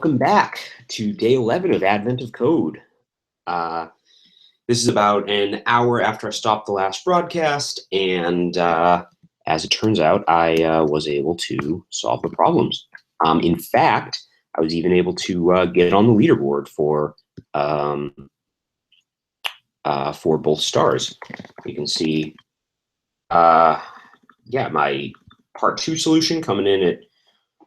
Welcome back to day 11 of Advent of Code. This is about an hour after I stopped the last broadcast, and as it turns out, I was able to solve the problems. In fact, I was even able to get on the leaderboard for both stars. You can see, yeah, my part 2 solution coming in at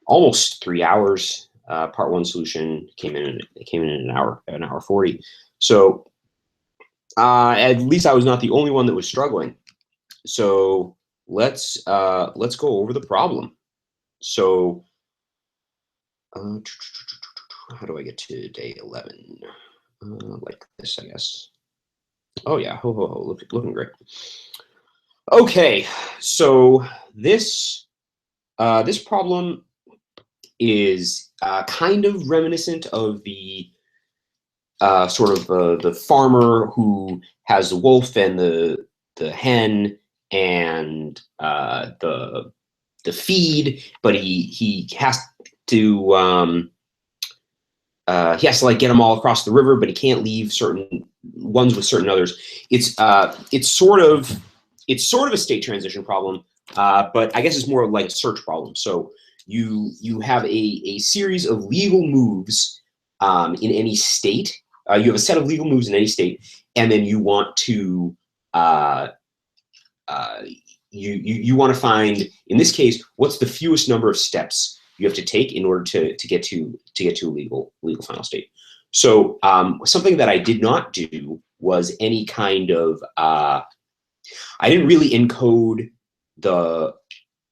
almost 3 hours. Part 1 solution came in an hour 40. So at least I was not the only one that was struggling. So let's go over the problem. So how do I get to day 11? Like this, I guess. Oh yeah, looking great. Okay, so this problem is kind of reminiscent of the the farmer who has the wolf and the hen and the feed, but he has to like get them all across the river, but he can't leave certain ones with certain others. It's sort of a state transition problem, but I guess it's more like a search problem. So you have a series of legal moves in any state. You have a set of legal moves in any state, and then you want to you want to find, in this case, what's the fewest number of steps you have to take in order to get to a legal final state. So something that I did not do was any kind of I didn't really encode the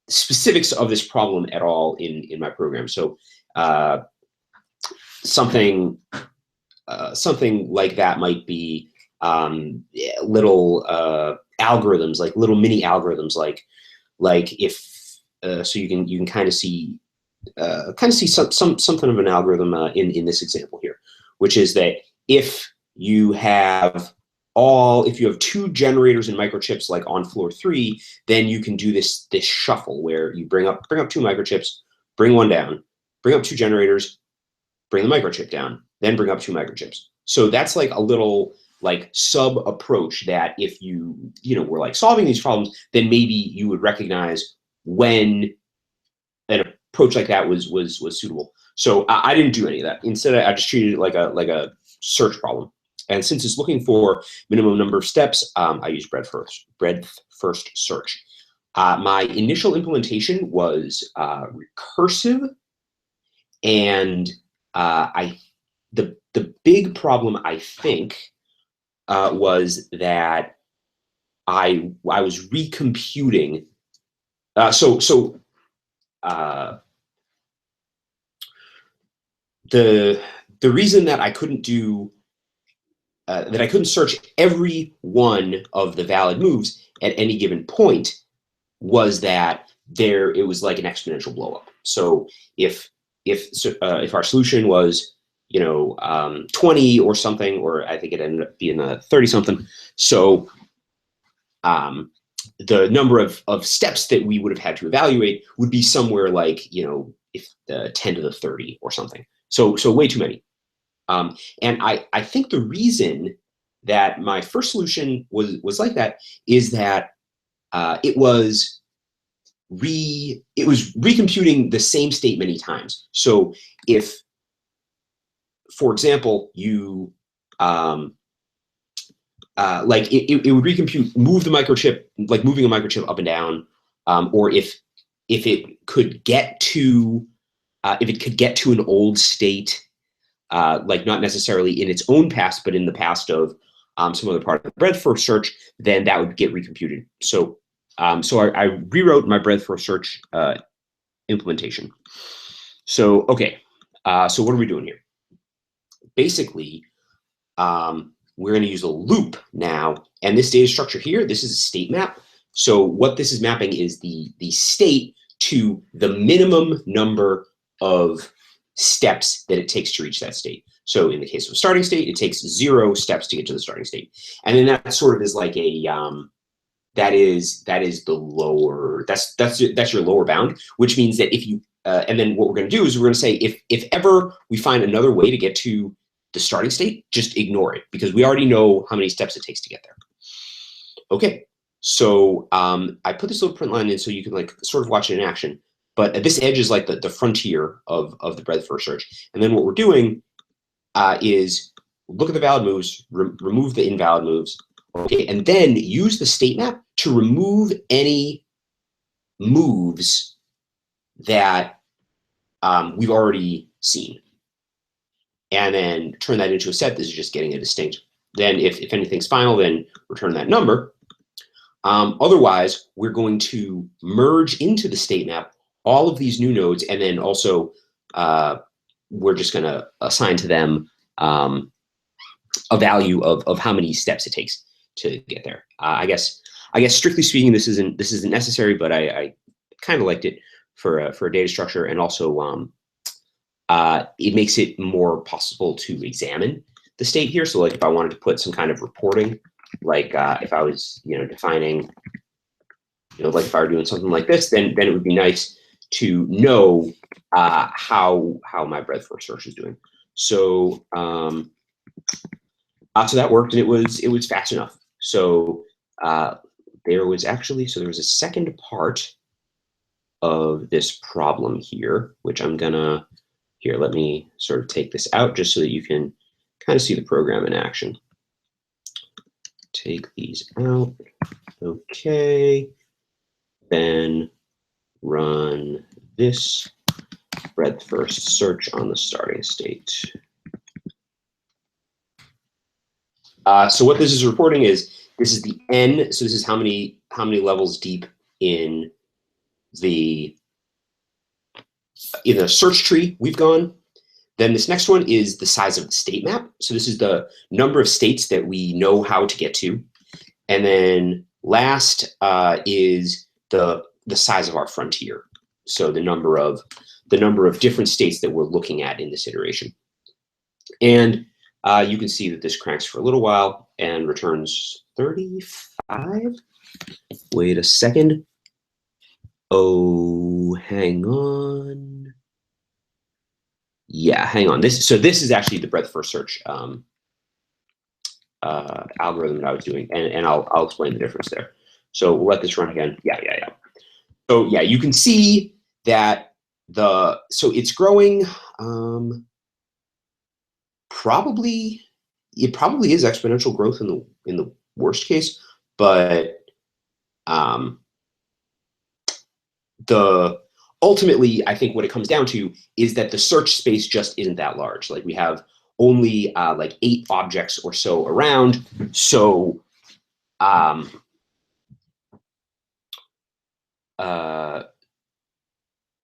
specifics of this problem at all in my program. So something like that might be little algorithms, like little mini algorithms, like if so you can kind of see something of an algorithm in this example here, which is that if you have two generators and microchips like on floor 3, then you can do this shuffle where you bring up 2 microchips, bring one down, bring up 2 generators, bring the microchip down, then bring up 2 microchips. So that's like a little like sub approach that if you were like solving these problems, then maybe you would recognize when an approach like that was suitable. So I didn't do any of that. Instead, I just treated it like a search problem. And since it's looking for minimum number of steps, I use breadth first search. My initial implementation was recursive, and the big problem, I think, was that I was recomputing. The reason that I couldn't do that I couldn't search every one of the valid moves at any given point was that it was like an exponential blowup. So if our solution was 20 or something, or I think it ended up being 30 something, so the number of steps that we would have had to evaluate would be somewhere like if 10 to the 30 or something. So way too many. And I think the reason that my first solution was like that is that it was recomputing the same state many times. So if, for example, you like it would recompute, move the microchip, like moving a microchip up and down, or if it could get to an old state, like not necessarily in its own past, but in the past of some other part of the breadth first search, then that would get recomputed. So I rewrote my breadth first search implementation. So okay, so what are we doing here? Basically, we're going to use a loop now, and this data structure here, this is a state map. So what this is mapping is the state to the minimum number of steps that it takes to reach that state. So in the case of a starting state, it takes 0 steps to get to the starting state. And then that sort of is like a that is the lower, that's your lower bound, which means that if you and then what we're going to do is we're going to say if ever we find another way to get to the starting state, just ignore it because we already know how many steps it takes to get there. Okay, so I put this little print line in so you can like sort of watch it in action. But this edge is like the frontier of the breadth first search. And then what we're doing is look at the valid moves, remove the invalid moves, okay, and then use the state map to remove any moves that we've already seen. And then turn that into a set. This is just getting a distinct. Then if anything's final, then return that number. Otherwise, we're going to merge into the state map all of these new nodes, and then also we're just going to assign to them a value of how many steps it takes to get there. I guess strictly speaking, this isn't necessary, but I kind of liked it for a data structure, and also it makes it more possible to examine the state here. So like if I wanted to put some kind of reporting, like if I was defining, like if I were doing something like this, then it would be nice to know how my breadth first search is doing. So so that worked, and it was fast enough. So there was a second part of this problem here, which I'm gonna let me sort of take this out just so that you can kind of see the program in action. Take these out. Okay. Then run this breadth first search on the starting state. So what this is reporting is this is the n. So this is how many levels deep in the search tree we've gone. Then this next one is the size of the state map. So this is the number of states that we know how to get to. And then last is the size of our frontier. So the number of different states that we're looking at in this iteration. And you can see that this cranks for a little while and returns 35. Wait a second. Oh, hang on. Yeah, hang on. This is actually the breadth first search algorithm that I was doing, and I'll explain the difference there. So we'll let this run again. Yeah. So yeah, you can see that so it's growing. It probably is exponential growth in the worst case, but ultimately, I think what it comes down to is that the search space just isn't that large. Like we have only like 8 objects or so around. So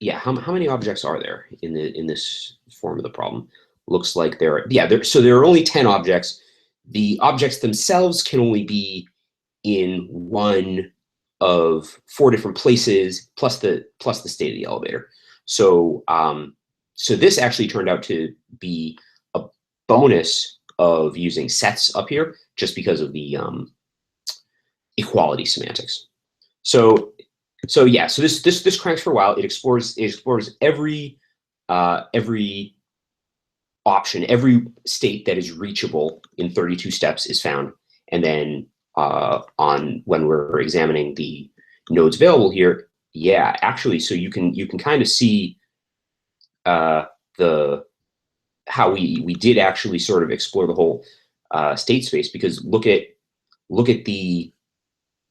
yeah, how many objects are there in this form of the problem? Looks like there are only 10 objects. The objects themselves can only be in one of 4 different places plus the state of the elevator. So so this actually turned out to be a bonus of using sets up here just because of the equality semantics. So yeah, so this cranks for a while. It explores every option, every state that is reachable in 32 steps is found, and then when we're examining the nodes available here, yeah, actually, so you can kind of see how we did actually sort of explore the whole state space, because look at the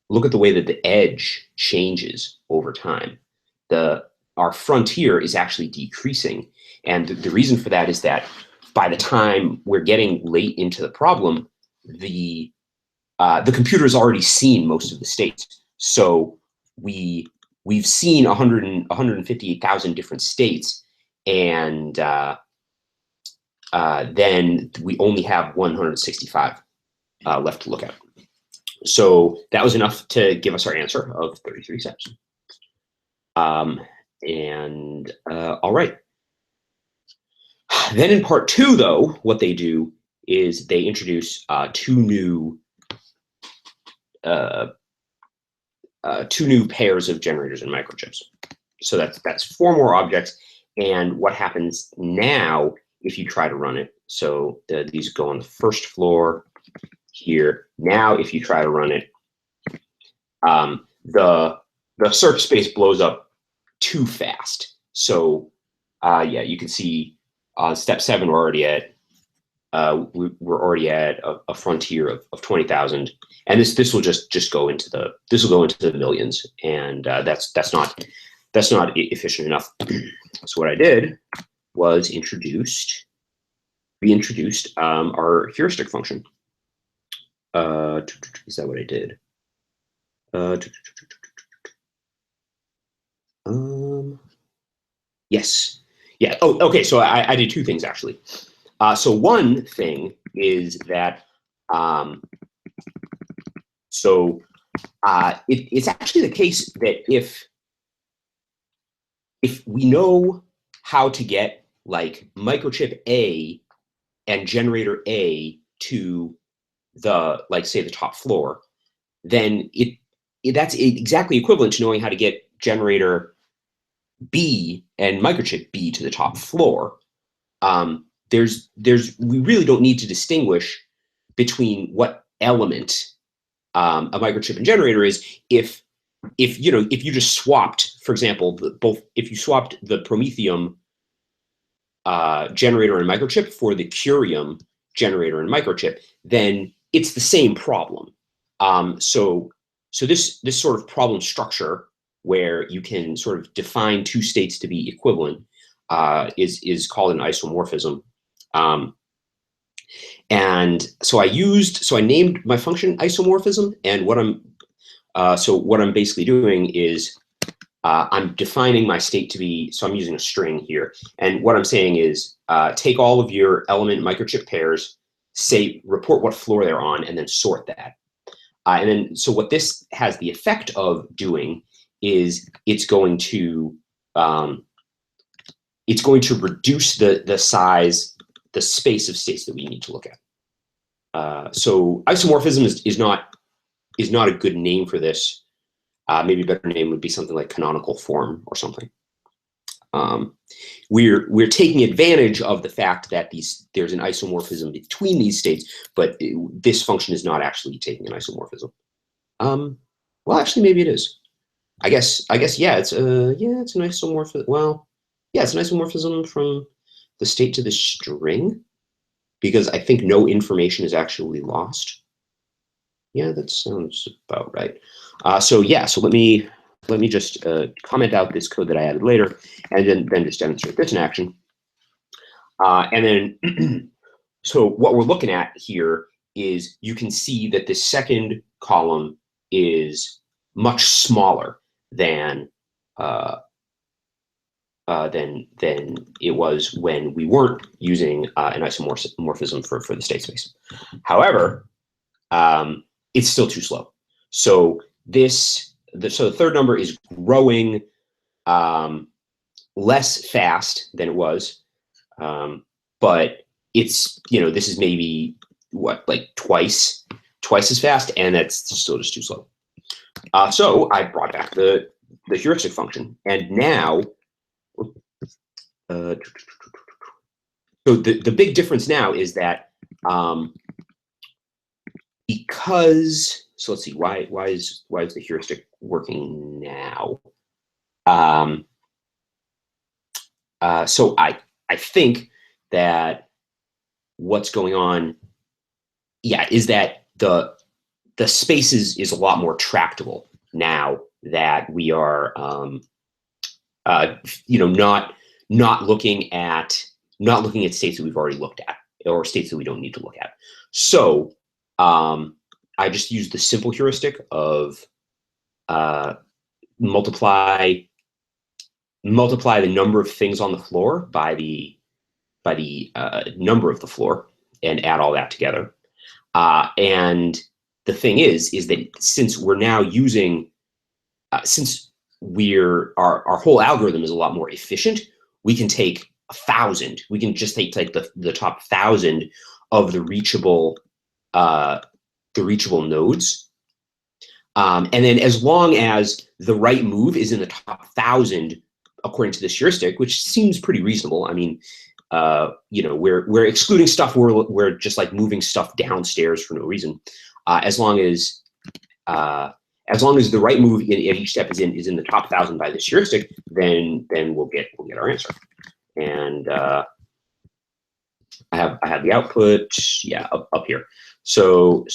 way that the edge changes over time. Our frontier is actually decreasing, and the reason for that is that by the time we're getting late into the problem, the computer has already seen most of the states. So we've seen 158,000 different states, and then we only have 165 left to look at. So that was enough to give us our answer of 33 steps. All right. Then in part 2, though, what they do is they introduce two new pairs of generators and microchips. So that's 4 more objects. And what happens now if you try to run it? So these go on the first floor here. Now, if you try to run it, the search space blows up too fast. So yeah, you can see on step 7 we're already at a frontier of 20,000, and this will just go into the millions, and that's not efficient enough. So what I did was reintroduced our heuristic function. Is that what I did? Yes. Yeah. Oh, okay. So I did 2 things actually. So one thing is that it's actually the case that if we know how to get like microchip A and generator A to the, like, say the top floor, then that's exactly equivalent to knowing how to get generator B and microchip B to the top floor. We really don't need to distinguish between what element a microchip and generator is if you just swapped, for example, if you swapped the Promethium generator and microchip for the Curium generator and microchip, then it's the same problem. So this sort of problem structure where you can sort of define 2 states to be equivalent is called an isomorphism. And so I named my function isomorphism, and what I'm basically doing is I'm defining my state to be, so I'm using a string here, and what I'm saying is take all of your element microchip pairs, report what floor they're on, and then sort that. And then, so what this has the effect of doing is it's going to reduce the size, the space of states that we need to look at. So isomorphism is not a good name for this. Maybe a better name would be something like canonical form or something. We're taking advantage of the fact that there's an isomorphism between these states, but this function is not actually taking an isomorphism. Well, actually, maybe it is. I guess yeah. It's an isomorphism. Well, yeah, it's an isomorphism from the state to the string, because I think no information is actually lost. Yeah, that sounds about right. So yeah, so let me just comment out this code that I added later, and then just demonstrate this in action. And then, so what we're looking at here is you can see that this second column is much smaller than it was when we weren't using an isomorphism for the state space. However, it's still too slow. So the third number is growing less fast than it was, but it's, this is maybe like twice as fast, and that's still just too slow. So I brought back the heuristic function, and now so the big difference now is that because, so let's see, why is the heuristic working now? So I think that what's going on, yeah, is that the space is a lot more tractable now that we are not looking at states that we've already looked at, or states that we don't need to look at. So I just used the simple heuristic of multiply the number of things on the floor by the number of the floor, and add all that together. And the thing is that since we're now using, since our whole algorithm is a lot more efficient, we can take 1,000. We can just take the top 1,000 of the reachable nodes, and then as long as the right move is in the top 1,000 according to this heuristic, which seems pretty reasonable. I mean, you know, we're excluding stuff where we're just like moving stuff downstairs for no reason, as long as the right move at each step is in the top 1,000 by this heuristic, then we'll get our answer. And I have the output, yeah, up here. So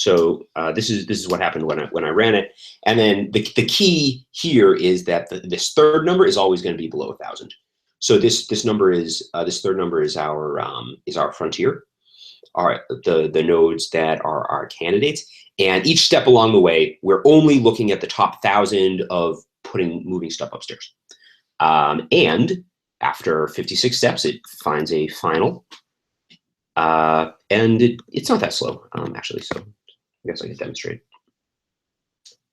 this is what happened when I ran it. And then the key here is that this third number is always going to be below 1,000. So this number is this third number is our frontier, the nodes that are our candidates. And each step along the way, we're only looking at the top 1,000 of moving stuff upstairs. And after 56 steps, it finds a final. And it's not that slow, actually. So I guess I can demonstrate.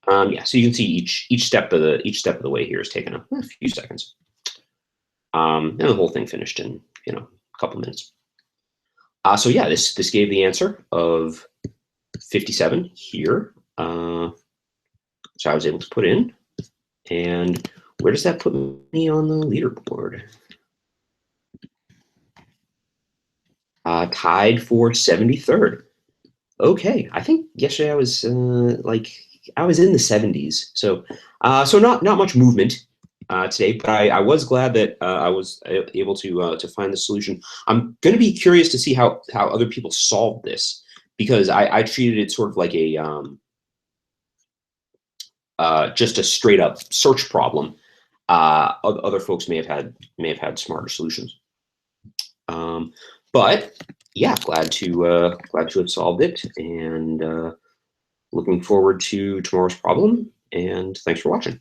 Yeah, so you can see each step of the way here is taking a few seconds. And the whole thing finished in, you know, a couple of minutes. So yeah, this gave the answer of 57 here. So I was able to put in. And where does that put me on the leaderboard? Tied for 73rd. Okay, I think yesterday I was I was in the 70s. So not much movement today, but I was glad that I was able to find the solution. I'm going to be curious to see how other people solved this, because I treated it sort of like a just a straight up search problem. Other folks may have had smarter solutions. But yeah, glad to have solved it, and looking forward to tomorrow's problem. And thanks for watching.